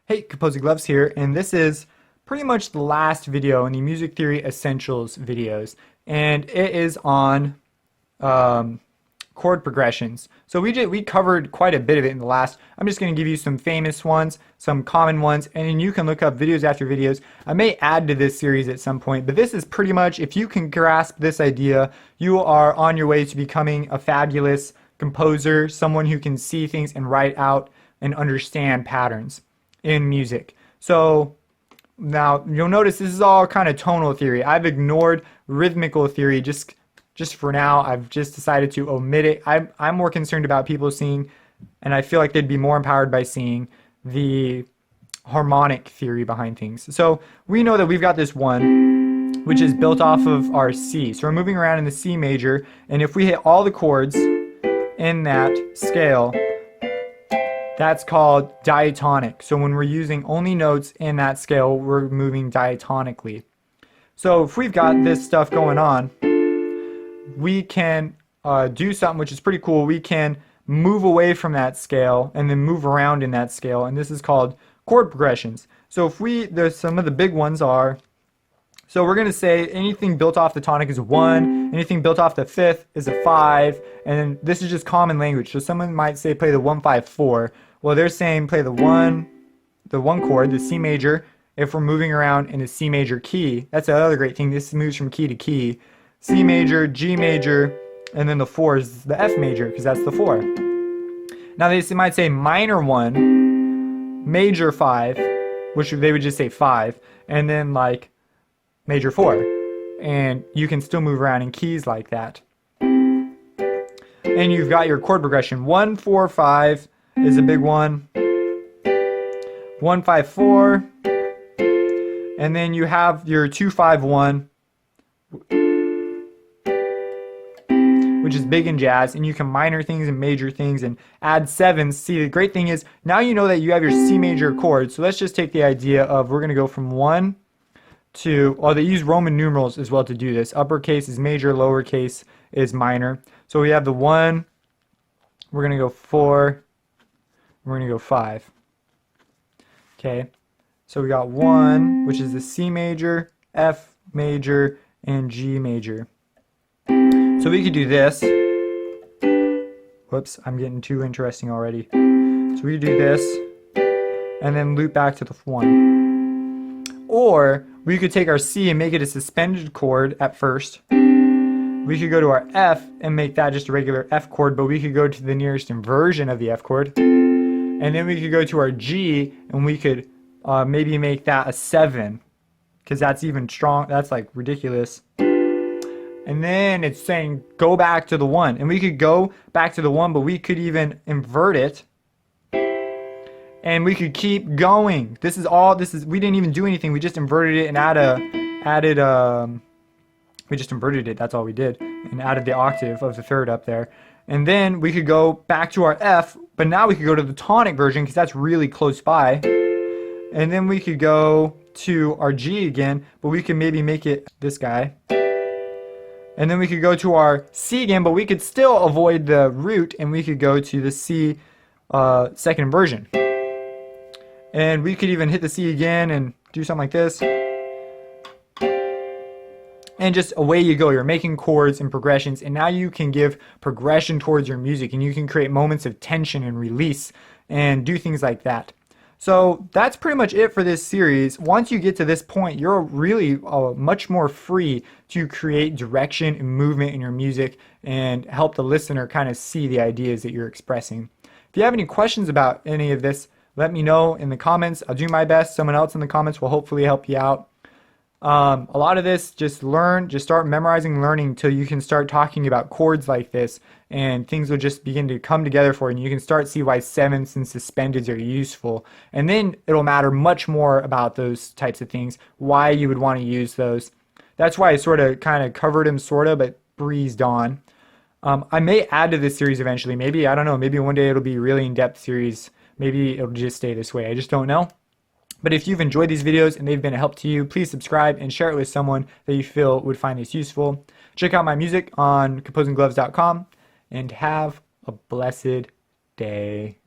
Hey, Composing Gloves here, and this is pretty much the last video in the Music Theory Essentials videos, and it is on chord progressions. So we covered quite a bit of it in the last. I'm just going to give you some famous ones, some common ones, and then you can look up videos after videos. I may add to this series at some point, but this is pretty much, if you can grasp this idea, you are on your way to becoming a fabulous composer, someone who can see things and write out and understand patterns in music. So now you'll notice this is all kind of tonal theory. I've ignored rhythmical theory just for now. I've just decided to omit it. I'm more concerned about people seeing, and I feel like they'd be more empowered by seeing the harmonic theory behind things. So we know that we've got this one which is built off of our C. So we're moving around in the C major, and if we hit all the chords in that scale, that's called diatonic. So when we're using only notes in that scale, we're moving diatonically. So if we've got this stuff going on, we can do something which is pretty cool. We can move away from that scale and then move around in that scale, and this is called chord progressions. So if there's some of the big ones are, so we're going to say anything built off the tonic is 1, anything built off the 5th is a 5, and this is just common language. So someone might say play the 1-5-4. Well, they're saying play the one chord, the C major, if we're moving around in a C major key. That's another great thing. This moves from key to key. C major, G major, and then the 4 is the F major because that's the 4. Now they might say minor 1, major 5, which they would just say 5, and then like major 4. And you can still move around in keys like that. And you've got your chord progression. 1-4-5 is a big one. 1-5-4. And then you have your 2-5-1, which is big in jazz, and you can minor things and major things and add 7s. See, the great thing is now you know that you have your C major chord. So let's just take the idea of we're going to go from 1 to, well, they use Roman numerals as well to do this. Uppercase is major, lowercase is minor. So we have the 1, we're going to go 4, we're going to go 5. Okay, so we got 1, which is the C major, F major, and G major. So we could do this. Whoops, I'm getting too interesting already. So we could do this and then loop back to the 1. Or we could take our C and make it a suspended chord at first. We could go to our F and make that just a regular F chord, but we could go to the nearest inversion of the F chord. And then we could go to our G and we could maybe make that a 7, because that's even strong. That's like ridiculous. And then it's saying go back to the 1, and we could go back to the 1, but we could even invert it, and we could keep going. We didn't even do anything. We just inverted it and we just inverted it. That's all we did, and added the octave of the 3rd up there. And then we could go back to our F, but now we could go to the tonic version because that's really close by. And then we could go to our G again, but we could maybe make it this guy. And then we could go to our C again, but we could still avoid the root, and we could go to the C 2nd inversion. And we could even hit the C again and do something like this. And just away you go. You're making chords and progressions, and now you can give progression towards your music, and you can create moments of tension and release and do things like that. So that's pretty much it for this series. Once you get to this point, you're really much more free to create direction and movement in your music and help the listener kind of see the ideas that you're expressing. If you have any questions about any of this, let me know in the comments. I'll do my best. Someone else in the comments will hopefully help you out. A lot of this, just start memorizing, learning until you can start talking about chords like this, and things will just begin to come together for you, and you can start see why 7ths and suspendeds are useful. And then it'll matter much more about those types of things, why you would want to use those. That's why I sort of kind of covered them but breezed on. I may add to this series eventually. Maybe, I don't know, maybe one day it'll be a really in-depth series. Maybe it'll just stay this way. I just don't know. But if you've enjoyed these videos and they've been a help to you, please subscribe and share it with someone that you feel would find this useful. Check out my music on composinggloves.com and have a blessed day.